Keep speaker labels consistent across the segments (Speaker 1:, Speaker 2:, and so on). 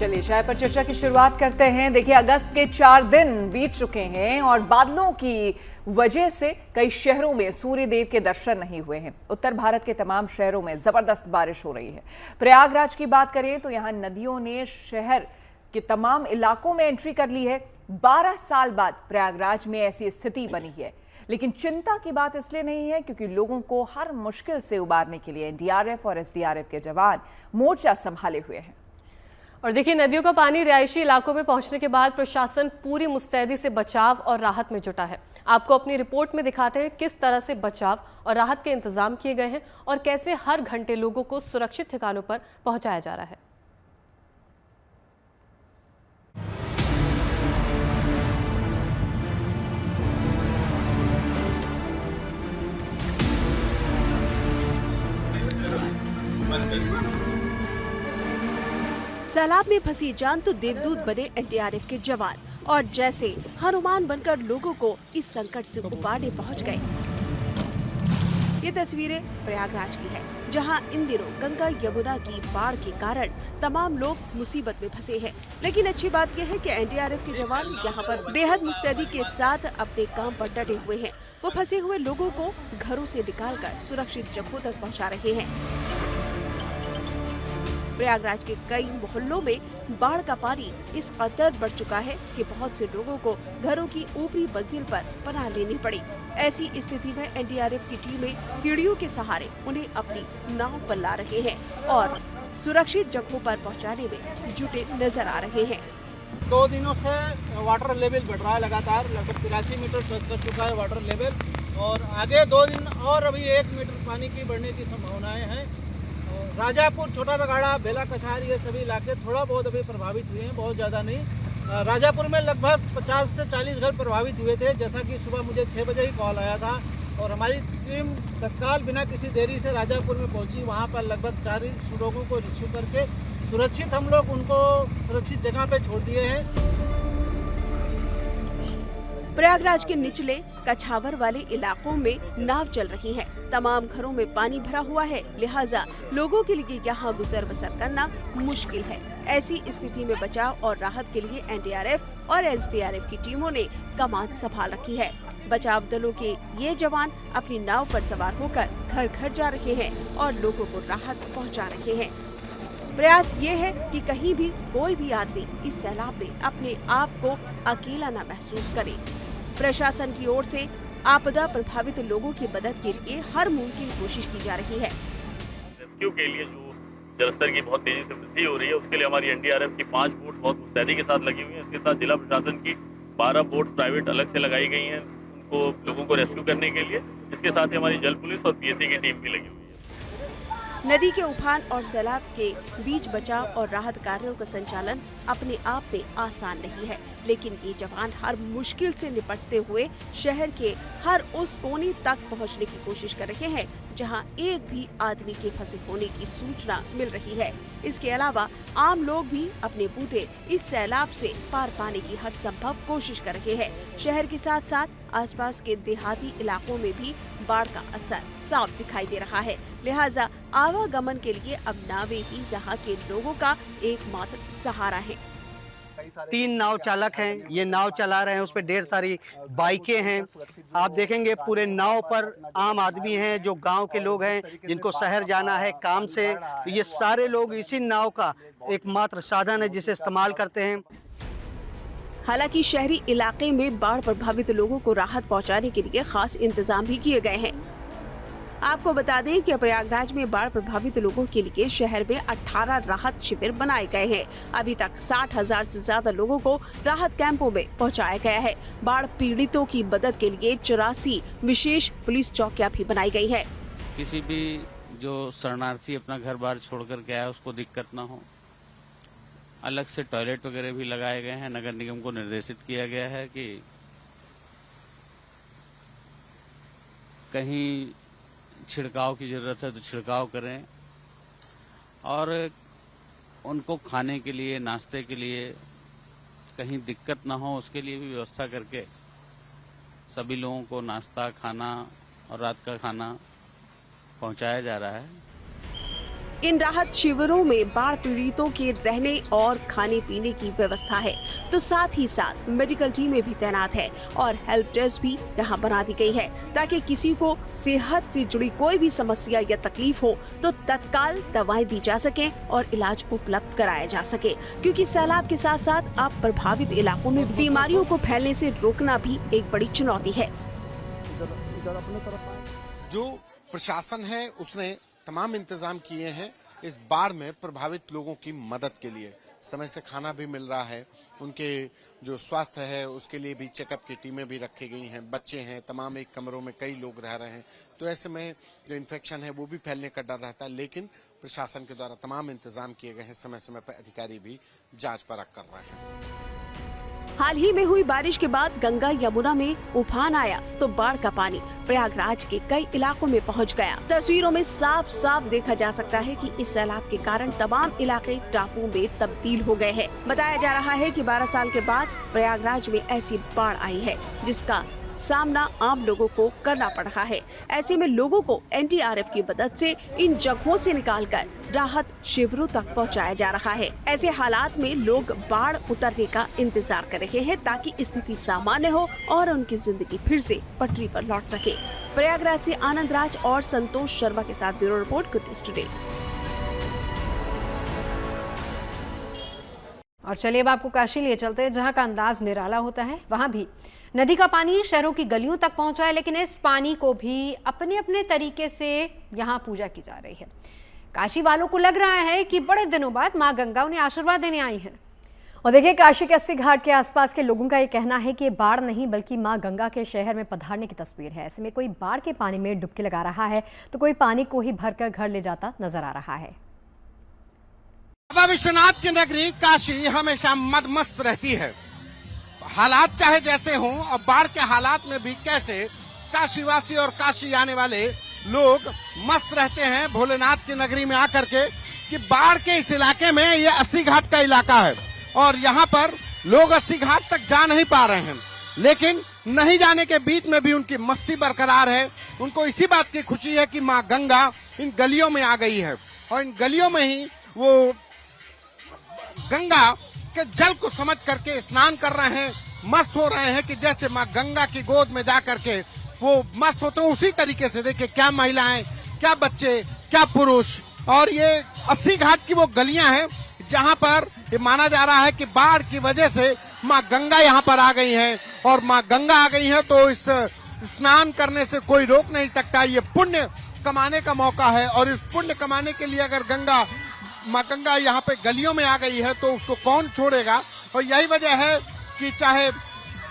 Speaker 1: चलिए चाय पर चर्चा की शुरुआत करते हैं। देखिए, अगस्त के 4 दिन बीत चुके हैं और बादलों की वजह से कई शहरों में सूर्य देव के दर्शन नहीं हुए हैं। उत्तर भारत के तमाम शहरों में जबरदस्त बारिश हो रही है। प्रयागराज की बात करें तो यहां नदियों ने शहर के तमाम इलाकों में एंट्री कर ली है। 12 साल बाद प्रयागराज में ऐसी स्थिति बनी है, लेकिन चिंता की बात इसलिए नहीं है क्योंकि लोगों को हर मुश्किल से उबारने के लिए एनडीआरएफ और एसडीआरएफ के जवान मोर्चा संभाले हुए हैं।
Speaker 2: और देखिए, नदियों का पानी रिहायशी इलाकों में पहुंचने के बाद प्रशासन पूरी मुस्तैदी से बचाव और राहत में जुटा है। आपको अपनी रिपोर्ट में दिखाते हैं किस तरह से बचाव और राहत के इंतजाम किए गए हैं और कैसे हर घंटे लोगों को सुरक्षित ठिकानों पर पहुंचाया जा रहा है।
Speaker 3: सैलाब में फंसी जान तो देवदूत बने एनडीआरएफ के जवान और जैसे हनुमान बनकर लोगों को इस संकट से उबारने पहुंच गए। ये तस्वीरें प्रयागराज की है, जहां इन दिनों गंगा यमुना की बाढ़ के कारण तमाम लोग मुसीबत में फंसे हैं। लेकिन अच्छी बात यह है कि एनडीआरएफ के जवान यहां पर बेहद मुस्तैदी के साथ अपने काम पर डटे हुए हैं। वो फंसे हुए लोगों को घरों से निकालकर सुरक्षित जगहों तक पहुँचा रहे हैं। प्रयागराज के कई मोहल्लों में बाढ़ का पानी इस कदर बढ़ चुका है कि बहुत से लोगों को घरों की ऊपरी मंजिल पर पनाह लेनी पड़ी। ऐसी स्थिति में एनडीआरएफ की टीमें सीढ़ियों के सहारे उन्हें अपनी नाव पर ला रहे हैं और सुरक्षित जगहों पर पहुंचाने में जुटे नजर आ रहे हैं।
Speaker 4: 2 दिनों से वाटर लेवल बढ़ रहा है लगातार, लगभग 83 मीटर टच कर चुका है वाटर लेवल और आगे 2 दिन और अभी 1 मीटर पानी की बढ़ने की संभावनाएं हैं। राजापुर, छोटा बगाड़ा, बेला कछार ये सभी इलाके थोड़ा बहुत अभी प्रभावित हुए हैं, बहुत ज़्यादा नहीं। राजापुर में लगभग 50 से 40 घर प्रभावित हुए थे, जैसा कि सुबह मुझे 6 बजे ही कॉल आया था और हमारी टीम तत्काल बिना किसी देरी से राजापुर में पहुंची। वहां पर लगभग 40 लोगों को रिस्क्यू करके सुरक्षित हम लोग उनको सुरक्षित जगह पे छोड़ दिए हैं।
Speaker 3: प्रयागराज के निचले कछावर वाले इलाकों में नाव चल रही है। तमाम घरों में पानी भरा हुआ है, लिहाजा लोगों के लिए यहाँ गुजर बसर करना मुश्किल है। ऐसी स्थिति में बचाव और राहत के लिए एनडीआरएफ और एसडीआरएफ की टीमों ने कमान संभाल रखी है। बचाव दलों के ये जवान अपनी नाव पर सवार होकर घर घर जा रहे हैं और लोगों को राहत पहुँचा रहे हैं। प्रयास ये है कि कहीं भी कोई भी आदमी इस सैलाब में अपने आप को अकेला न महसूस करे। प्रशासन की ओर से आपदा प्रभावित लोगों की मदद के लिए हर मुमकिन कोशिश की जा रही है।
Speaker 5: रेस्क्यू के लिए जो जलस्तर की बहुत तेजी से वृद्धि हो रही है, उसके लिए हमारी एनडीआरएफ की 5 बोट बहुत मुस्तैदी के साथ लगी हुई है। इसके साथ जिला प्रशासन की 12 बोट्स प्राइवेट अलग से लगाई गई हैं उनको लोगों को रेस्क्यू करने के लिए। इसके साथ ही हमारी जल पुलिस और पीएसी की टीम भी लगी हुई है।
Speaker 3: नदी के उफान और सैलाब के बीच बचाव और राहत कार्यों का संचालन अपने आप में आसान नहीं है, लेकिन ये जवान हर मुश्किल से निपटते हुए शहर के हर उस कोने तक पहुंचने की कोशिश कर रहे हैं जहां एक भी आदमी के फंसे होने की सूचना मिल रही है। इसके अलावा आम लोग भी अपने बूते इस सैलाब से पार पाने की हर संभव कोशिश कर रहे हैं। शहर के साथ साथ आसपास के देहाती इलाकों में भी बाढ़ का असर साफ दिखाई दे रहा है, लिहाजा आवागमन के लिए अब नावें ही यहाँ के लोगों का एकमात्र सहारा है।
Speaker 6: 3 नाव चालक हैं, ये नाव चला रहे हैं, उस पर ढेर सारी बाइकें हैं। आप देखेंगे पूरे नाव पर आम आदमी हैं, जो गांव के लोग हैं, जिनको शहर जाना है काम से, तो ये सारे लोग इसी नाव का एकमात्र साधन है जिसे इस्तेमाल करते हैं।
Speaker 3: हालांकि शहरी इलाके में बाढ़ प्रभावित लोगों को राहत पहुंचाने के लिए खास इंतजाम भी किए गए हैं। आपको बता दें कि प्रयागराज में बाढ़ प्रभावित लोगों के लिए शहर में 18 राहत शिविर बनाए गए हैं। अभी तक 60,000 से ज्यादा लोगों को राहत कैंपों में पहुंचाया गया है। बाढ़ पीड़ितों की मदद के लिए 84 विशेष पुलिस चौकियां भी बनाई गई है।
Speaker 7: किसी भी जो शरणार्थी अपना घर बार छोड़ कर के आया उसको दिक्कत न हो, अलग से टॉयलेट वगैरह भी लगाए गए हैं। नगर निगम को निर्देशित किया गया है कि कहीं छिड़काव की जरूरत है तो छिड़काव करें और उनको खाने के लिए, नाश्ते के लिए कहीं दिक्कत ना हो उसके लिए भी व्यवस्था करके सभी लोगों को नाश्ता, खाना और रात का खाना पहुंचाया जा रहा है।
Speaker 3: इन राहत शिविरों में बाढ़ पीड़ितों के रहने और खाने पीने की व्यवस्था है, तो साथ ही साथ मेडिकल टीमें भी तैनात है और हेल्प डेस्क भी यहाँ बना दी गई है, ताकि किसी को सेहत से जुड़ी कोई भी समस्या या तकलीफ हो तो तत्काल दवाएं दी जा सके और इलाज उपलब्ध कराया जा सके, क्योंकि सैलाब के साथ साथ अब प्रभावित इलाकों में बीमारियों को फैलने से रोकना भी एक बड़ी चुनौती है।
Speaker 8: जो प्रशासन है उसने तमाम इंतजाम किए हैं इस बाढ़ में प्रभावित लोगों की मदद के लिए। समय से खाना भी मिल रहा है, उनके जो स्वास्थ्य है उसके लिए भी चेकअप की टीमें भी रखी गई हैं, बच्चे हैं, तमाम एक कमरों में कई लोग रह रहे हैं, तो ऐसे में जो इन्फेक्शन है वो भी फैलने का डर रहता है। लेकिन प्रशासन के द्वारा तमाम इंतजाम किए गए हैं, समय समय पर अधिकारी भी जांच परख कर रहे हैं।
Speaker 3: हाल ही में हुई बारिश के बाद गंगा यमुना में उफान आया तो बाढ़ का पानी प्रयागराज के कई इलाकों में पहुंच गया। तस्वीरों में साफ साफ देखा जा सकता है कि इस सैलाब के कारण तमाम इलाके टापुओं में तब्दील हो गए हैं। बताया जा रहा है कि 12 साल के बाद प्रयागराज में ऐसी बाढ़ आई है जिसका सामना आम लोगों को करना पड़ रहा है। ऐसे में लोगों को एनडीआरएफ की मदद से इन जगहों से निकालकर राहत शिविरों तक पहुंचाया जा रहा है। ऐसे हालात में लोग बाढ़ उतरने का इंतजार कर रहे हैं ताकि स्थिति सामान्य हो और उनकी जिंदगी फिर से पटरी पर लौट सके। प्रयागराज से आनंद राज और संतोष शर्मा के साथ bureau report, good news today.
Speaker 9: और चलिए अब आपको काशी लिए चलते हैं, जहां का अंदाज निराला होता है। वहां भी नदी का पानी शहरों की गलियों तक पहुंचा है, लेकिन इस पानी को भी अपने अपने तरीके से यहां पूजा की जा रही है। काशी वालों को लग रहा है कि बड़े दिनों बाद मां गंगा उन्हें आशीर्वाद देने आई है।
Speaker 10: और देखिए, काशी के अस्सी घाट के आसपास के लोगों का ये कहना है कि बाढ़ नहीं बल्कि मां गंगा के शहर में पधारने की तस्वीर है। ऐसे में कोई बाढ़ के पानी में डुबकी लगा रहा है तो कोई पानी को ही भरकर घर ले जाता नजर आ रहा है।
Speaker 8: बाबा विश्वनाथ की नगरी काशी हमेशा मदमस्त रहती है। हालात चाहे जैसे हों, और बाढ़ के हालात में भी कैसे काशीवासी और काशी आने वाले लोग मस्त रहते हैं भोलेनाथ की नगरी में आकर के। कि बाढ़ के इस इलाके में ये 80 घाट का इलाका है और यहाँ पर लोग 80 घाट तक जा नहीं पा रहे हैं, लेकिन नहीं जाने के बीच में भी उनकी मस्ती बरकरार है। उनको इसी बात की खुशी है कि माँ गंगा इन गलियों में आ गई है और इन गलियों में ही वो गंगा के जल को समझ करके स्नान कर रहे हैं, मस्त हो रहे हैं कि जैसे माँ गंगा की गोद में जा करके वो मस्त होते हैं। उसी तरीके से देखिए, क्या महिलाएं, क्या बच्चे, क्या पुरुष। और ये 80 घाट की वो गलियां हैं जहां पर ये माना जा रहा है कि बाढ़ की वजह से माँ गंगा यहाँ पर आ गई है और माँ गंगा आ गई है तो इस स्नान करने से कोई रोक नहीं सकता। ये पुण्य कमाने का मौका है और इस पुण्य कमाने के लिए अगर माँ गंगा यहाँ पे गलियों में आ गई है तो उसको कौन छोड़ेगा। और यही वजह है कि चाहे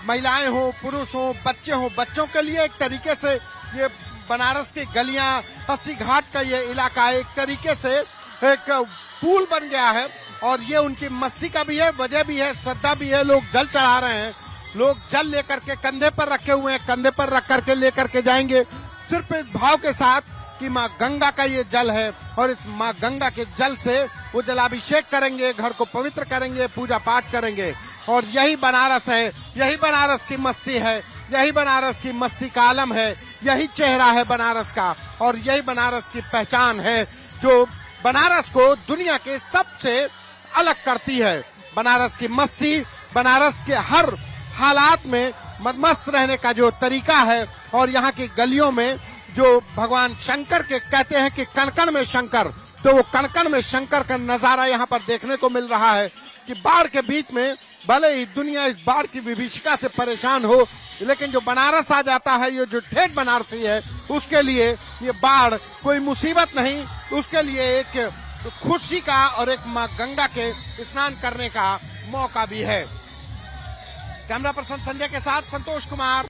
Speaker 8: महिलाएं हो, पुरुष हो, बच्चे हो, बच्चों के लिए एक तरीके से ये बनारस की गलियां, 80 घाट का ये इलाका एक तरीके से एक पूल बन गया है और ये उनकी मस्ती का भी है, वजह भी है, श्रद्धा भी है। लोग जल चढ़ा रहे हैं, लोग जल लेकर के कंधे पर रखे हुए हैं, कंधे पर रख करके लेकर के जाएंगे सिर्फ इस भाव के साथ कि माँ गंगा का ये जल है और इस माँ गंगा के जल से वो जलाभिषेक करेंगे, घर को पवित्र करेंगे, पूजा पाठ करेंगे। और यही बनारस है, यही बनारस की मस्ती है, यही बनारस की मस्ती का आलम है, यही चेहरा है बनारस का और यही बनारस की पहचान है जो बनारस को दुनिया के सबसे अलग करती है। बनारस की मस्ती, बनारस के हर हालात में मस्त रहने का जो तरीका है और यहाँ की गलियों में जो भगवान शंकर के कहते हैं कि कण-कण में शंकर, तो वो कण-कण में शंकर का नजारा यहाँ पर देखने को मिल रहा है कि बाढ़ के बीच में भले ही दुनिया इस बाढ़ की विभीषिका से परेशान हो, लेकिन जो बनारस आ जाता है, ये जो ठेठ बनारसी है, उसके लिए ये बाढ़ कोई मुसीबत नहीं, उसके लिए एक खुशी का और एक माँ गंगा के स्नान करने का मौका भी है। कैमरा पर्सन संजय के साथ संतोष कुमार।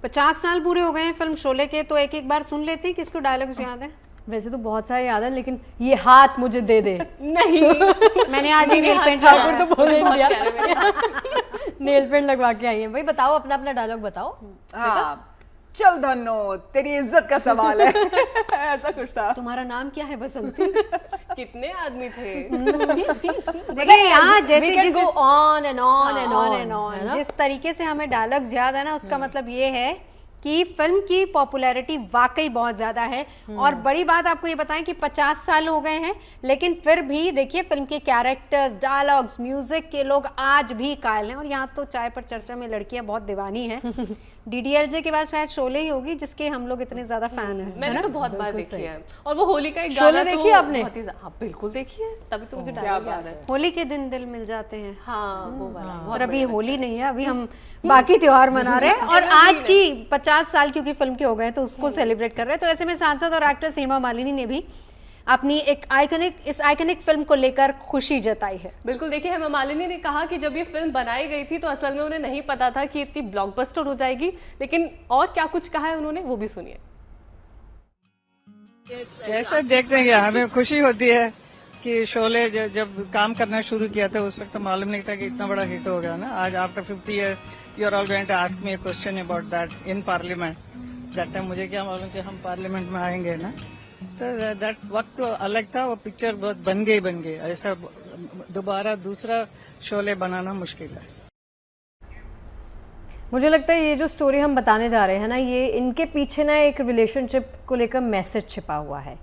Speaker 9: 50 साल पूरे हो गए हैं फिल्म शोले के, तो एक एक बार सुन लेते हैं किसको डायलॉग्स याद है।
Speaker 10: वैसे तो बहुत सारे याद है, लेकिन ये हाथ मुझे दे दे नहीं
Speaker 9: मैंने आज ही नेल पेंट
Speaker 10: तो बोल दिया नेल पेंट लगवा के आई है। भाई बताओ, अपना अपना डायलॉग बताओ।
Speaker 1: हाँ, चल धन्नो, तेरी इज्जत का सवाल है ऐसा कुछ था।
Speaker 9: तुम्हारा नाम क्या है बसंती?
Speaker 2: कितने आदमी थे
Speaker 9: देखिए यहाँ जैसे
Speaker 2: go on and on and on,
Speaker 9: जिस तरीके से हमें डायलॉग्स याद है ना, उसका मतलब ये है कि फिल्म की पॉपुलैरिटी वाकई बहुत ज़्यादा है। और बड़ी बात आपको ये बताएं कि 50 साल हो गए हैं, लेकिन फिर भी देखिए फिल्म के कैरेक्टर्स, डायलॉग्स, म्यूजिक के लोग आज भी कायल हैं। और यहाँ तो चाय पर चर्चा में लड़कियां बहुत दीवानी हैं। डीडीएलजे के बाद शायद शोले ही होगी जिसके हम लोग इतने ज्यादा फैन हैं।
Speaker 2: मैंने तो बहुत बार देखी है। और वो होली का एक गाना देखी है आपने? हाँ बिल्कुल देखी है, तभी तो मुझे डायलॉग याद है।
Speaker 9: होली के दिन दिल मिल जाते हैं।
Speaker 2: हाँ वो वाला।
Speaker 9: और अभी होली नहीं है, अभी हम बाकी त्योहार मना रहे हैं। और आज की 50 साल क्योंकि फिल्म के हो गए तो उसको सेलिब्रेट कर रहे हैं। तो ऐसे में सांसद और एक्ट्रेस हेमा मालिनी ने भी अपनी एक आइकॉनिक फिल्म को लेकर खुशी जताई है।
Speaker 2: बिल्कुल, देखिए हेमा मालिनी ने कहा कि जब ये फिल्म बनाई गई थी तो असल में उन्हें नहीं पता था कि इतनी ब्लॉकबस्टर हो जाएगी, लेकिन और क्या कुछ कहा है उन्होंने, वो भी सुनिए।
Speaker 11: जैसा देखते हैं हमें खुशी होती है कि शोले जब काम करना शुरू किया था उस वक्त तो मालूम नहीं था कि इतना बड़ा हिट हो गया ना। आज after 50 years you are all going to ask me a question about that in parliament. That time मुझे क्या मालूम कि हम पार्लियामेंट में आएंगे ना। तो दैट वक्त तो अलग था, वो पिक्चर बहुत बन गई। ऐसा दोबारा दूसरा शोले बनाना मुश्किल है।
Speaker 10: मुझे लगता है ये जो स्टोरी हम बताने जा रहे हैं ना, ये इनके पीछे ना एक रिलेशनशिप को लेकर मैसेज छिपा हुआ है।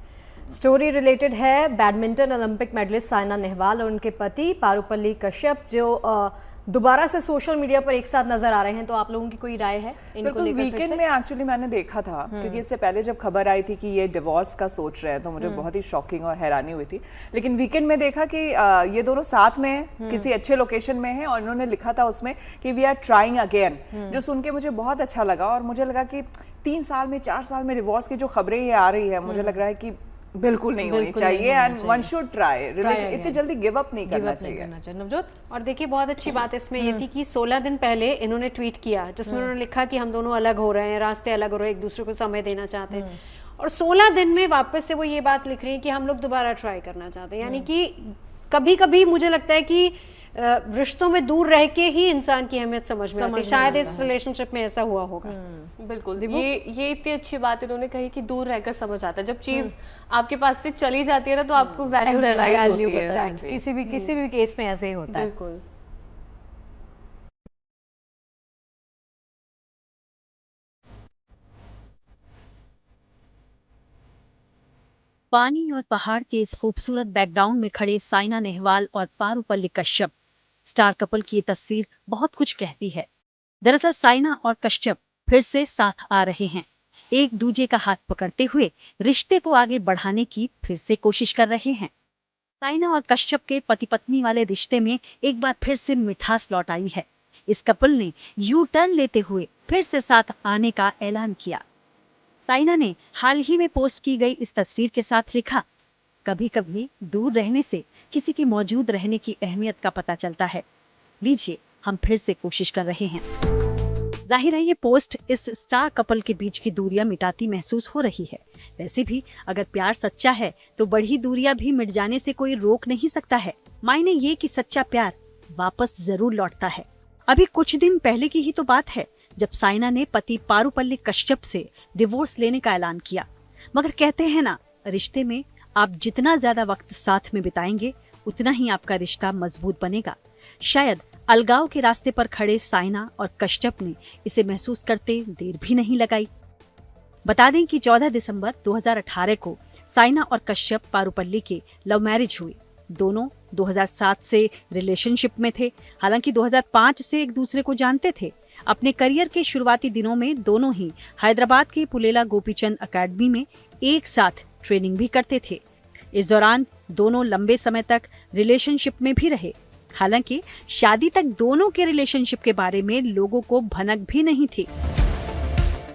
Speaker 10: स्टोरी रिलेटेड है badminton Olympic medalist Saina Nehwal और उनके पति पारुपल्ली कश्यप, जो दोबारा से सोशल मीडिया पर एक साथ नजर आ रहे हैं। तो आप लोगों की कोई राय है इनको लेकर?
Speaker 1: वीकेंड में एक्चुअली मैंने देखा था, क्योंकि इससे पहले जब खबर आई थी कि ये डिवोर्स का सोच रहे हैं तो मुझे बहुत ही शॉकिंग और हैरानी हुई थी। लेकिन वीकेंड में देखा कि ये दोनों साथ में किसी अच्छे लोकेशन में हैं और इन्होंने लिखा था उसमें कि वी आर ट्राइंग अगेन, जो सुन के मुझे बहुत अच्छा लगा। और मुझे लगा कि 3 साल में 4 साल में डिवोर्स की जो खबरें ये आ रही है, मुझे लग रहा है कि बिल्कुल नहीं होनी चाहिए and one should try relation, इतनी जल्दी गिव अप नहीं करना चाहिए।
Speaker 2: नवजोत,
Speaker 9: और देखिए बहुत अच्छी बात इसमें ये थी कि 16 दिन पहले इन्होंने ट्वीट किया जिसमें उन्होंने लिखा कि हम दोनों अलग हो रहे हैं, रास्ते अलग हो रहे हैं, एक दूसरे को समय देना चाहते हैं। और 16 दिन में वापस से वो ये बात लिख रही है कि हम लोग दोबारा ट्राई करना चाहते हैं। यानी कि कभी कभी मुझे लगता है कि रिश्तों में दूर रह के ही इंसान की अहमियत समझ में आती है। शायद इस रिलेशनशिप में ऐसा हुआ होगा।
Speaker 2: बिल्कुल, ये इतनी अच्छी बात इन्होंने कही कि दूर रहकर समझ आता है। जब चीज आपके पास से चली जाती है ना तो आपको वैल्यू होती है।
Speaker 10: किसी भी केस में ऐसे ही होता है।
Speaker 2: बिल्कुल।
Speaker 12: पानी और पहाड़ के इस खूबसूरत बैकग्राउंड में खड़े साइना नेहवाल और पारुपल्ली कश्यप स्टार कपल की ये तस्वीर बहुत कुछ कहती है। दरअसल साइना और कश्यप फिर से साथ आ रहे हैं, एक दूजे का हाथ पकड़ते हुए रिश्ते को आगे बढ़ाने की फिर से कोशिश कर रहे हैं। साइना और कश्यप के पति पत्नी वाले रिश्ते में एक बार फिर से मिठास लौट आई है। इस कपल ने यू टर्न लेते हुए फिर से साथ आने का ऐलान किया। साइना ने हाल ही में पोस्ट की गई इस तस्वीर के साथ लिखा, कभी कभी दूर रहने से किसी के मौजूद रहने की अहमियत का पता चलता है। लीजिए हम फिर से कोशिश कर रहे हैं। जाहिर है ये पोस्ट इस स्टार कपल के बीच की दूरियां मिटाती महसूस हो रही है। वैसे भी अगर प्यार सच्चा है तो बढ़ी दूरियां भी मिट जाने से कोई रोक नहीं सकता है। मायने ये कि सच्चा प्यार वापस जरूर लौटता है। अभी कुछ दिन पहले की ही तो बात है जब साइना ने पति पारुपल्ली कश्यप से डिवोर्स लेने का ऐलान किया। मगर कहते हैं ना, रिश्ते में आप जितना ज्यादा वक्त साथ में बिताएंगे उतना ही आपका रिश्ता मजबूत बनेगा। शायद अलगाव के रास्ते पर खड़े साइना और कश्यप ने इसे महसूस करते देर भी नहीं लगाई। बता दें कि 14 दिसंबर 2018 को साइना और कश्यप पारुपल्ली के लव मैरिज हुई। दोनों 2007 से रिलेशनशिप में थे। हालांकि 2005 से एक दूसरे को जानते थे। अपने करियर के शुरुआती दिनों में दोनों ही हैदराबाद के पुलेला गोपीचंद अकेडमी में एक साथ ट्रेनिंग भी करते थे। इस दौरान दोनों लंबे समय तक रिलेशनशिप में भी रहे। हालांकि शादी तक दोनों के रिलेशनशिप के बारे में लोगों को भनक भी नहीं थी।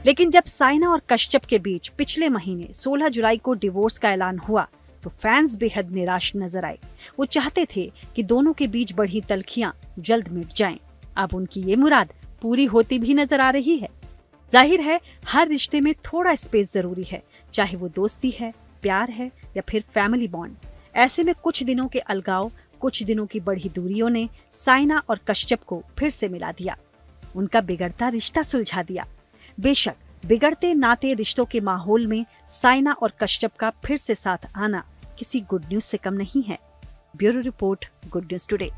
Speaker 12: लेकिन जब साइना और कश्यप के बीच पिछले महीने 16 जुलाई को डिवोर्स का ऐलान हुआ तो फैंस बेहद निराश नजर आए। वो चाहते थे कि दोनों के बीच बढ़ी तल्खियां जल्द मिट जाएं। अब उनकी ये मुराद पूरी होती भी नजर आ रही है। जाहिर है हर रिश्ते में थोड़ा स्पेस जरूरी है, चाहे वो दोस्ती है, प्यार है या फिर फैमिली बॉन्ड। ऐसे में कुछ दिनों के अलगाव, कुछ दिनों की बढ़ी दूरियों ने साइना और कश्यप को फिर से मिला दिया, उनका बिगड़ता रिश्ता सुलझा दिया। बेशक बिगड़ते नाते रिश्तों के माहौल में साइना और कश्यप का फिर से साथ आना किसी गुड न्यूज से कम नहीं है। Bureau report, good news today.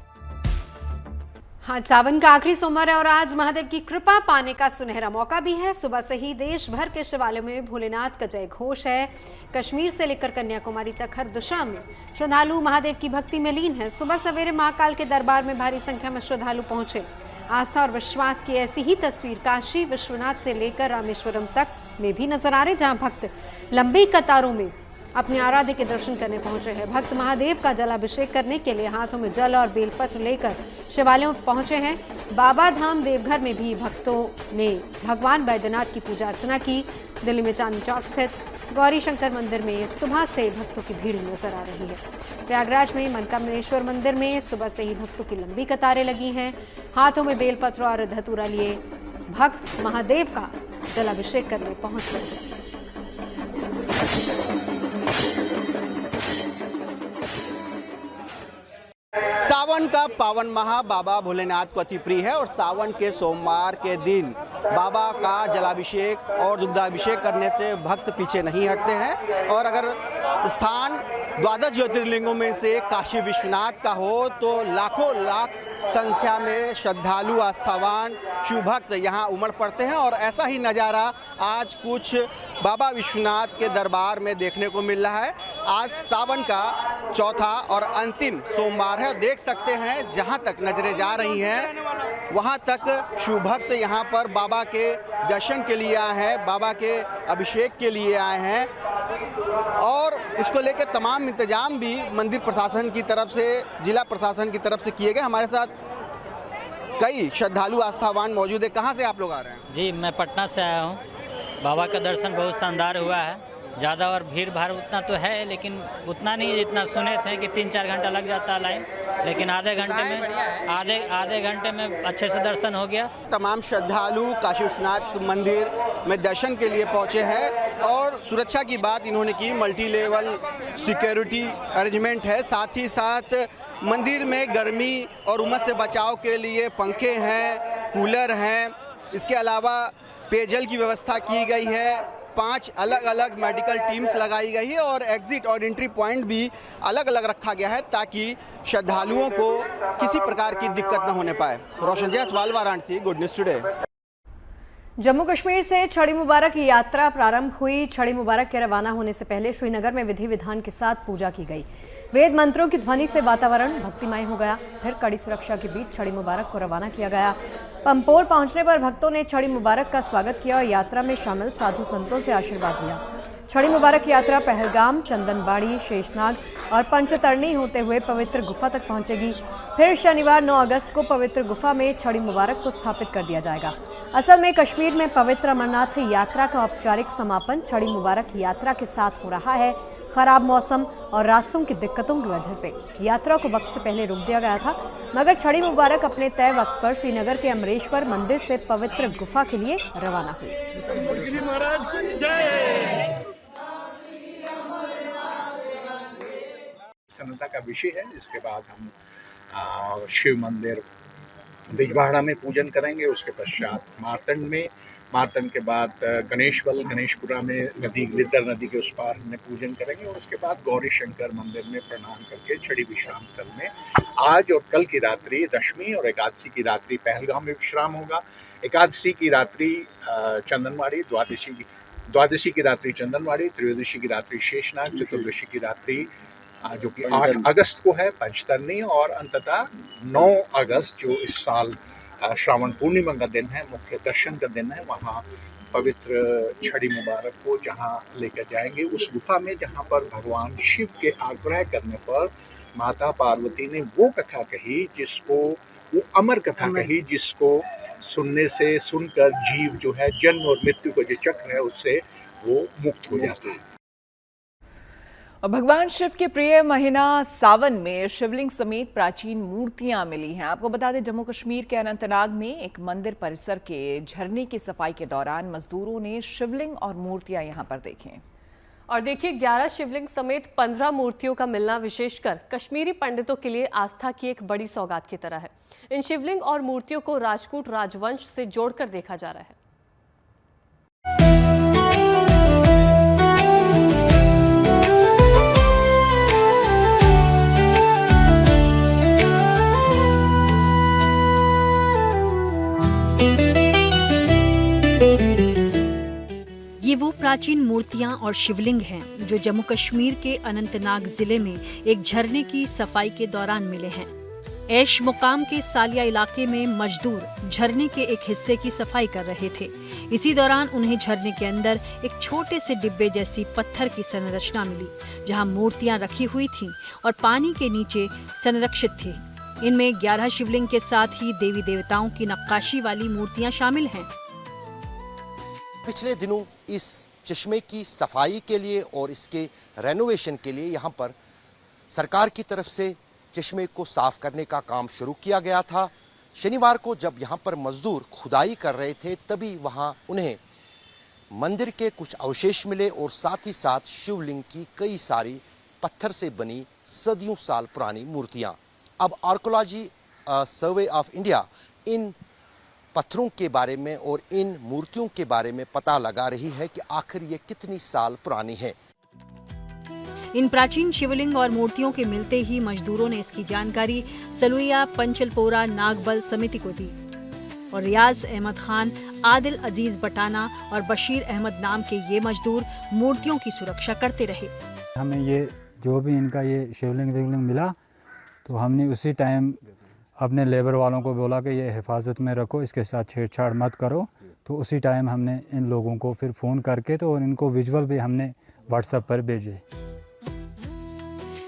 Speaker 9: हाँ, सावन का आखिरी सोमवार है और आज महादेव की कृपा पाने का सुनहरा मौका भी है। सुबह से ही देश भर के शिवालयों में भोलेनाथ का जय घोष है। कश्मीर से लेकर कन्याकुमारी तक हर दिशा में श्रद्धालु महादेव की भक्ति में लीन है। सुबह सवेरे महाकाल के दरबार में भारी संख्या में श्रद्धालु पहुंचे। आस्था और विश्वास की ऐसी ही तस्वीर काशी विश्वनाथ से लेकर रामेश्वरम तक में भी नजर आ रहे, जहां भक्त लंबी कतारों में अपने आराध्य के दर्शन करने पहुंचे हैं। भक्त महादेव का जलाभिषेक करने के लिए हाथों में जल और बेलपत्र लेकर शिवालयों में पहुंचे हैं। बाबा धाम देवघर में भी भक्तों ने भगवान बैद्यनाथ की पूजा अर्चना की। दिल्ली में चांदनी चौक स्थित गौरी शंकर मंदिर में सुबह से भक्तों की भीड़ नजर आ रही है। प्रयागराज में मनकामनेश्वर मंदिर में सुबह से ही भक्तों की लंबी कतारें लगी हैं। हाथों में बेलपत्र और धतूरा लिए भक्त महादेव का जलाभिषेक करने पहुंच रहे हैं।
Speaker 13: सावन का पावन माह बाबा भोलेनाथ को अति प्रिय है और सावन के सोमवार के दिन बाबा का जलाभिषेक और दुग्धाभिषेक करने से भक्त पीछे नहीं हटते हैं। और अगर स्थान 12 ज्योतिर्लिंगों में से काशी विश्वनाथ का हो तो लाखों लाख संख्या में श्रद्धालु आस्थावान शिव भक्त यहाँ उमड़ पड़ते हैं। और ऐसा ही नज़ारा आज कुछ बाबा विश्वनाथ के दरबार में देखने को मिल रहा है। आज सावन का चौथा और अंतिम सोमवार है। देख सकते हैं जहाँ तक नजरें जा रही हैं वहाँ तक शिव भक्त यहाँ पर बाबा के दर्शन के लिए आए हैं, बाबा के अभिषेक के लिए आए हैं। और इसको लेकर तमाम इंतजाम भी मंदिर प्रशासन की तरफ से, जिला प्रशासन की तरफ से किए गए। हमारे साथ कई श्रद्धालु आस्थावान मौजूद है। कहाँ से आप लोग आ रहे हैं?
Speaker 14: जी, मैं पटना से आया हूँ। बाबा का दर्शन बहुत शानदार हुआ है। ज़्यादा और भीड़ भाड़ उतना तो है, लेकिन उतना नहीं जितना सुने थे कि 3-4 घंटा लग जाता है लाइन, लेकिन आधे घंटे में अच्छे से दर्शन हो गया।
Speaker 13: तमाम श्रद्धालु काशी विश्वनाथ मंदिर में दर्शन के लिए पहुंचे हैं और सुरक्षा की बात इन्होंने की। मल्टी लेवल सिक्योरिटी अरेंजमेंट है, साथ ही साथ मंदिर में गर्मी और उमस से बचाव के लिए पंखे हैं, कूलर हैं। इसके अलावा पेयजल की व्यवस्था की गई है। 5 अलग अलग मेडिकल टीम्स लगाई गई है और एग्जिट और एंट्री पॉइंट भी अलग अलग रखा गया है ताकि श्रद्धालुओं को किसी प्रकार की दिक्कत न होने पाए। Roshan Jaiswal, Varanasi, good news today.
Speaker 10: Jammu Kashmir से छड़ी मुबारक की यात्रा प्रारंभ हुई। छड़ी मुबारक के रवाना होने से पहले श्रीनगर में विधि विधान के साथ पूजा की गई। वेद मंत्रों की ध्वनि से वातावरण भक्तिमय हो गया। फिर कड़ी सुरक्षा के बीच छड़ी मुबारक को रवाना किया गया। पंपोर पहुंचने पर भक्तों ने छड़ी मुबारक का स्वागत किया और यात्रा में शामिल साधु संतों से आशीर्वाद लिया। छड़ी मुबारक यात्रा पहलगाम, चंदनबाड़ी, शेषनाग और पंचतरणी होते हुए पवित्र गुफा तक पहुंचेगी। फिर शनिवार 9 अगस्त को पवित्र गुफा में छड़ी मुबारक को स्थापित कर दिया जाएगा। असल में कश्मीर में पवित्र अमरनाथ यात्रा का औपचारिक समापन छड़ी मुबारक यात्रा के साथ हो रहा है। खराब मौसम और रास्तों की दिक्कतों की वजह से यात्रा को वक्त से पहले रोक दिया गया था, मगर छड़ी मुबारक अपने तय वक्त पर श्रीनगर के अमरेश्वर मंदिर से पवित्र गुफा के लिए रवाना हुई।
Speaker 15: प्रसन्नता का विषय है। इसके बाद हम शिव मंदिर बिजवाड़ा में पूजन करेंगे। उसके पश्चात मार्तंड में, मार्तंड के बाद गणेशवल, गणेशपुरा में नदी, गिरधर नदी के उस पार में पूजन करेंगे। और उसके बाद गौरी शंकर मंदिर में प्रणाम करके छड़ी विश्राम स्थल में आज और कल की रात्रि दशमी और एकादशी की रात्रि पहलगाम में विश्राम होगा। एकादशी की रात्रि चंदनवाड़ी, द्वादशी की रात्रि चंदनवाड़ी, त्रयोदशी की रात्रि शेषनाग, चतुर्दशी की रात्रि जो कि 8 अगस्त को है पंचतरणी और अंततः 9 अगस्त जो इस साल श्रावण पूर्णिमा का दिन है, मुख्य दर्शन का दिन है, वहाँ पवित्र छड़ी मुबारक को जहाँ लेकर जाएंगे उस गुफा में जहाँ पर भगवान शिव के आग्रह करने पर माता पार्वती ने वो कथा कही जिसको, वो अमर कथा कही जिसको सुनने से, सुनकर जीव जो है जन्म और मृत्यु का जो चक्र है उससे वो मुक्त हो जाते हैं।
Speaker 1: और भगवान शिव के प्रिय महीना सावन में शिवलिंग समेत प्राचीन मूर्तियां मिली हैं। आपको बता दें, जम्मू कश्मीर के अनंतनाग में एक मंदिर परिसर के झरने की सफाई के दौरान मजदूरों ने शिवलिंग और मूर्तियां यहां पर देखी।
Speaker 2: और देखिए, 11 शिवलिंग समेत 15 मूर्तियों का मिलना विशेषकर कश्मीरी पंडितों के लिए आस्था की एक बड़ी सौगात की तरह है। इन शिवलिंग और मूर्तियों को राजपूत राजवंश से जोड़कर देखा जा रहा है।
Speaker 12: प्राचीन मूर्तियां और शिवलिंग हैं जो जम्मू कश्मीर के अनंतनाग जिले में एक झरने की सफाई के दौरान मिले हैं। ऐश मुकाम के सालिया इलाके में मजदूर झरने के एक हिस्से की सफाई कर रहे थे। इसी दौरान उन्हें झरने के अंदर एक छोटे से डिब्बे जैसी पत्थर की संरचना मिली, जहां मूर्तियां रखी हुई थीं और पानी के नीचे संरक्षित थी। इनमें 11 शिवलिंग के साथ ही देवी देवताओं की नक्काशी वाली मूर्तियां शामिल हैं।
Speaker 16: पिछले दिनों इस चश्मे की सफाई के लिए और इसके रेनोवेशन के लिए यहाँ पर सरकार की तरफ से चश्मे को साफ करने का काम शुरू किया गया था। शनिवार को जब यहाँ पर मजदूर खुदाई कर रहे थे तभी वहाँ उन्हें मंदिर के कुछ अवशेष मिले और साथ ही साथ शिवलिंग की कई सारी पत्थर से बनी सदियों साल पुरानी मूर्तियाँ। अब archaeology survey of India in पत्थरों के बारे में और इन मूर्तियों के बारे में पता लगा रही है कि आखिर ये कितनी साल पुरानी है।
Speaker 12: इन प्राचीन शिवलिंग और मूर्तियों के मिलते ही मजदूरों ने इसकी जानकारी सलुया पंचलपोरा नागबल समिति को दी और रियाज अहमद खान, आदिल अजीज बटाना और बशीर अहमद नाम के ये मजदूर मूर्तियों की सुरक्षा करते रहे।
Speaker 17: हमें ये जो भी इनका ये शिवलिंग मिला तो हमने उसी टाइम अपने लेबर वालों को बोला कि ये हिफाजत में रखो, इसके साथ छेड़छाड़ मत करो। तो उसी टाइम हमने इन लोगों को फिर फ़ोन करके तो इनको विजुअल भी हमने व्हाट्सएप पर भेजे।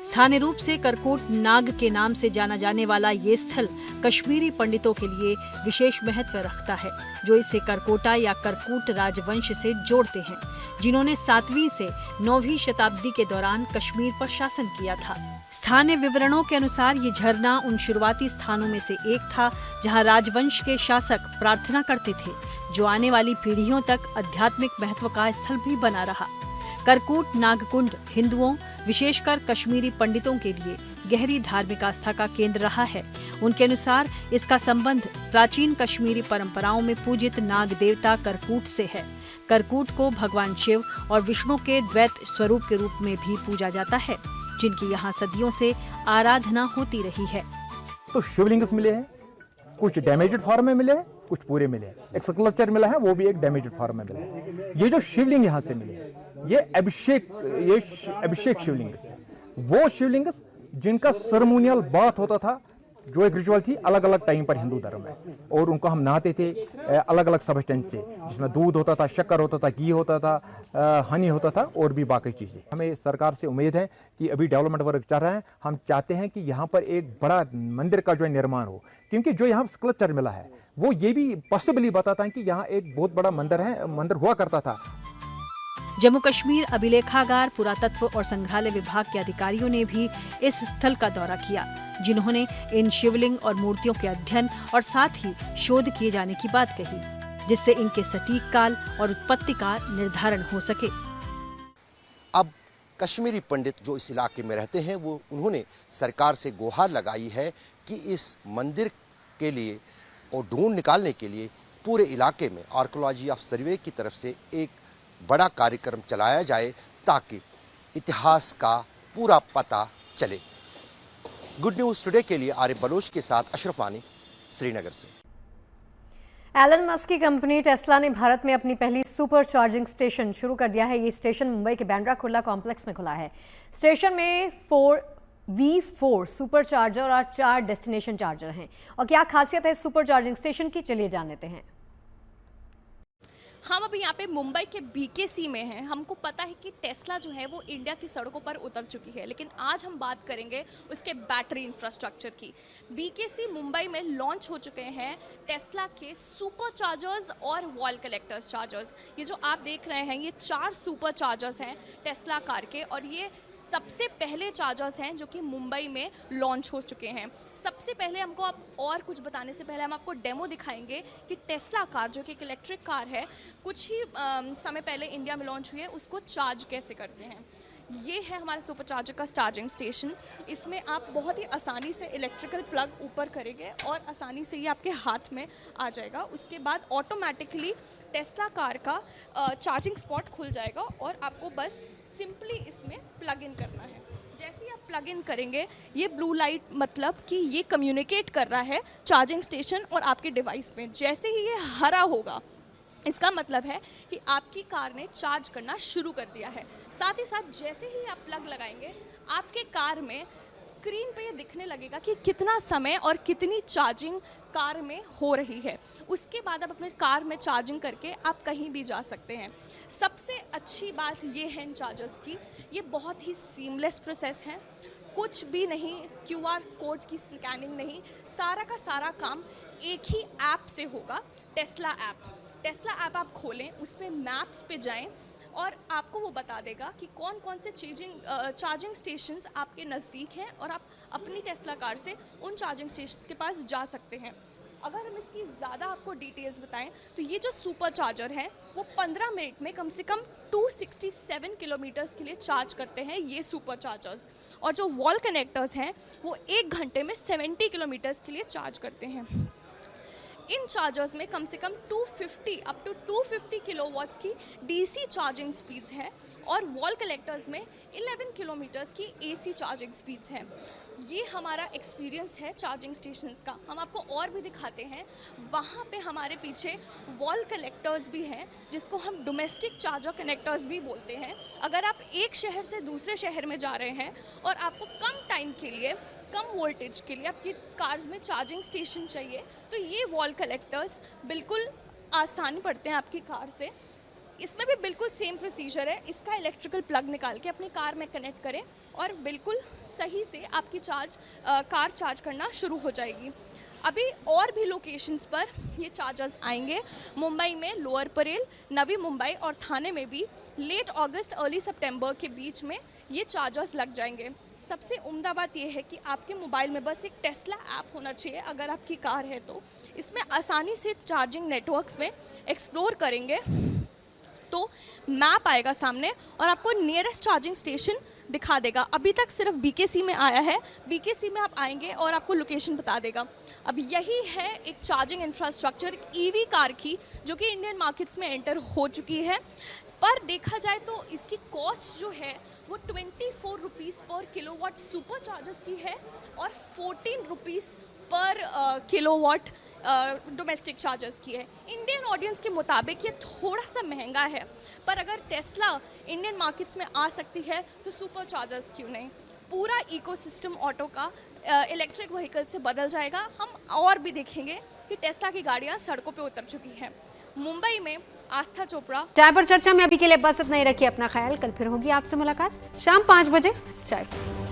Speaker 12: स्थानीय रूप से करकोट नाग के नाम से जाना जाने वाला ये स्थल कश्मीरी पंडितों के लिए विशेष महत्व रखता है, जो इसे करकोटा या करकूट राजवंश से जोड़ते हैं, जिन्होंने 7वीं से 9वीं शताब्दी के दौरान कश्मीर पर शासन किया था। स्थानीय विवरणों के अनुसार ये झरना उन शुरुआती स्थानों में से एक था जहां राजवंश के शासक प्रार्थना करते थे, जो आने वाली पीढ़ियों तक आध्यात्मिक महत्व का स्थल भी बना रहा। करकूट नागकुंड हिंदुओं, विशेषकर कश्मीरी पंडितों के लिए गहरी धार्मिक आस्था का केंद्र रहा है। उनके अनुसार इसका संबंध प्राचीन कश्मीरी परंपराओं में पूजित नाग देवता करकूट से है। करकूट को भगवान शिव और विष्णु के द्वैत स्वरूप के रूप में भी पूजा जाता है, जिनकी यहाँ सदियों से आराधना होती रही है।
Speaker 18: तो शिवलिंग मिले हैं, कुछ डैमेज्ड फॉर्म में मिले हैं, कुछ पूरे मिले हैं। एक स्कल्पचर मिला है, वो भी एक डैमेज्ड फॉर्म में मिला है। ये जो शिवलिंग यहाँ से मिले हैं, ये अभिषेक शिवलिंग है। वो शिवलिंग जिनका सेरेमोनियल बाथ होता था, जो एक रिचुअल थी अलग अलग टाइम पर हिंदू धर्म में, और उनको हम नहाते थे अलग अलग सब्सटेंस से, जिसमें दूध होता था, शक्कर होता था, घी होता था, हनी होता था और भी बाकी चीज़ें। हमें सरकार से उम्मीद है कि अभी डेवलपमेंट वर्क चल रहा है, हम चाहते हैं कि यहाँ पर एक बड़ा मंदिर का जो निर्माण हो, क्योंकि जो यहाँ स्कल्पचर मिला है वो ये भी पॉसिबली बताता है कि यहाँ एक बहुत बड़ा मंदिर हुआ करता था।
Speaker 12: जम्मू कश्मीर अभिलेखागार, पुरातत्व और संग्रहालय विभाग के अधिकारियों ने भी इस स्थल का दौरा किया, जिन्होंने इन शिवलिंग और मूर्तियों के अध्ययन और साथ ही शोध किए जाने की बात कही, जिससे इनके सटीक काल और उत्पत्ति का निर्धारण हो सके।
Speaker 16: अब कश्मीरी पंडित जो इस इलाके में रहते हैं, वो उन्होंने सरकार से गुहार लगाई है कि इस मंदिर के लिए और ढूंढ निकालने के लिए पूरे इलाके में आर्कोलॉजी ऑफ सर्वे की तरफ से एक बड़ा कार्यक्रम चलाया जाए, ताकि इतिहास का पूरा पता चले। गुड न्यूज़ टुडे के लिए आरिफ बलोच के साथ अशरफ वानी, श्रीनगर से।
Speaker 10: एलन मस्क की कंपनी टेस्ला ने भारत में अपनी पहली सुपर चार्जिंग स्टेशन शुरू कर दिया है। ये स्टेशन मुंबई के बांद्रा कुर्ला कॉम्प्लेक्स में खुला है। स्टेशन में 4V4 सुपर चार्जर और 4 डेस्टिनेशन चार्जर हैं। और क्या खासियत है सुपर चार्जिंग स्टेशन की, चलिए जान लेते हैं।
Speaker 19: हम अभी यहाँ पे मुंबई के BKC में हैं। हमको पता है कि टेस्ला जो है वो इंडिया की सड़कों पर उतर चुकी है, लेकिन आज हम बात करेंगे उसके बैटरी इंफ्रास्ट्रक्चर की। BKC मुंबई में लॉन्च हो चुके हैं टेस्ला के सुपर चार्जर्स और वॉल कलेक्टर्स चार्जर्स। ये जो आप देख रहे हैं, ये 4 सुपर चार्जर्स हैं टेस्ला कार के, और ये सबसे पहले चार्जर्स हैं जो कि मुंबई में लॉन्च हो चुके हैं। सबसे पहले हमको आप और कुछ बताने से पहले हम आपको डेमो दिखाएंगे कि टेस्ला कार, जो कि एक इलेक्ट्रिक कार है, कुछ ही समय पहले इंडिया में लॉन्च हुई है, उसको चार्ज कैसे करते हैं। ये है हमारे सुपर चार्जर का चार्जिंग स्टेशन। इसमें आप बहुत ही आसानी से इलेक्ट्रिकल प्लग ऊपर करेंगे और आसानी से ये आपके हाथ में आ जाएगा। उसके बाद ऑटोमेटिकली टेस्ला कार का चार्जिंग स्पॉट खुल जाएगा और आपको बस सिंपली इसमें प्लग इन करना है। जैसे ही आप प्लग इन करेंगे, ये ब्लू लाइट मतलब कि ये कम्युनिकेट कर रहा है चार्जिंग स्टेशन और आपके डिवाइस में। जैसे ही ये हरा होगा, इसका मतलब है कि आपकी कार ने चार्ज करना शुरू कर दिया है। साथ ही साथ जैसे ही आप प्लग लगाएंगे, आपके कार में स्क्रीन पे ये दिखने लगेगा कि कितना समय और कितनी चार्जिंग कार में हो रही है। उसके बाद आप अपने कार में चार्जिंग करके आप कहीं भी जा सकते हैं। सबसे अच्छी बात ये है इन चार्जर्स की, ये बहुत ही सीमलेस प्रोसेस है। कुछ भी नहीं, QR कोड की स्कैनिंग नहीं, सारा का सारा काम एक ही ऐप से होगा, टेस्ला ऐप आप खोलें, उस पर मैप्स पे जाएं और आपको वो बता देगा कि कौन कौन से चार्जिंग स्टेशंस आपके नज़दीक हैं और आप अपनी टेस्ला कार से उन चार्जिंग स्टेशंस के पास जा सकते हैं। अगर हम इसकी ज़्यादा आपको डिटेल्स बताएं तो ये जो सुपर चार्जर है वो 15 मिनट में कम से कम 267 किलोमीटर्स के लिए चार्ज करते हैं ये सुपर चार्जर्स, और जो वॉल कनेक्टर्स हैं वो 1 घंटे में 70 किलोमीटर्स के लिए चार्ज करते हैं। इन चार्जर्स में कम से कम 250 किलोवाट्स की डीसी चार्जिंग स्पीड्स हैं और वॉल कलेक्टर्स में 11 किलोमीटर्स की एसी चार्जिंग स्पीड्स हैं। ये हमारा एक्सपीरियंस है चार्जिंग स्टेशंस का। हम आपको और भी दिखाते हैं। वहाँ पे हमारे पीछे वॉल कलेक्टर्स भी हैं जिसको हम डोमेस्टिक चार्जर कनेक्टर्स भी बोलते हैं। अगर आप एक शहर से दूसरे शहर में जा रहे हैं और आपको कम टाइम के लिए, कम वोल्टेज के लिए आपकी कार्स में चार्जिंग स्टेशन चाहिए तो ये वॉल कलेक्टर्स बिल्कुल आसानी पड़ते हैं आपकी कार से। इसमें भी बिल्कुल सेम प्रोसीजर है। इसका इलेक्ट्रिकल प्लग निकाल के अपनी कार में कनेक्ट करें और बिल्कुल सही से आपकी कार चार्ज करना शुरू हो जाएगी। अभी और भी लोकेशंस पर ये चार्जर्स आएंगे। मुंबई में लोअर परेल, नवी मुंबई और थाने में भी लेट अगस्त अर्ली सितंबर के बीच में ये चार्जर्स लग जाएंगे। सबसे उम्दा बात यह है कि आपके मोबाइल में बस एक टेस्ला ऐप होना चाहिए अगर आपकी कार है तो। इसमें आसानी से चार्जिंग नेटवर्क्स में एक्सप्लोर करेंगे तो मैप आएगा सामने और आपको नियरेस्ट चार्जिंग स्टेशन दिखा देगा। अभी तक सिर्फ BKC में आया है। BKC में आप आएंगे और आपको लोकेशन बता देगा। अब यही है एक चार्जिंग इंफ्रास्ट्रक्चर एक EV कार की जो कि इंडियन मार्केट्स में एंटर हो चुकी है। पर देखा जाए तो इसकी कॉस्ट जो है वो 24 रुपीज़ पर किलोवाट सुपर चार्जर्स की है और 14 रुपीज़ पर किलोवाट डोमेस्टिक चार्जर्स की है। इंडियन ऑडियंस के मुताबिक ये थोड़ा सा महंगा है, पर अगर टेस्ला इंडियन मार्केट्स में आ सकती है तो सुपर चार्जर्स क्यों नहीं। पूरा इकोसिस्टम ऑटो का इलेक्ट्रिक व्हीकल से बदल जाएगा। हम और भी देखेंगे कि टेस्ला की गाड़ियाँ सड़कों पे उतर चुकी हैं। मुंबई में आस्था चोपड़ा।
Speaker 9: चाय पर चर्चा में अभी के लिए बस इतना ही। रखिए अपना ख्याल। कल फिर होगी आपसे मुलाकात शाम 5 बजे चाय पर।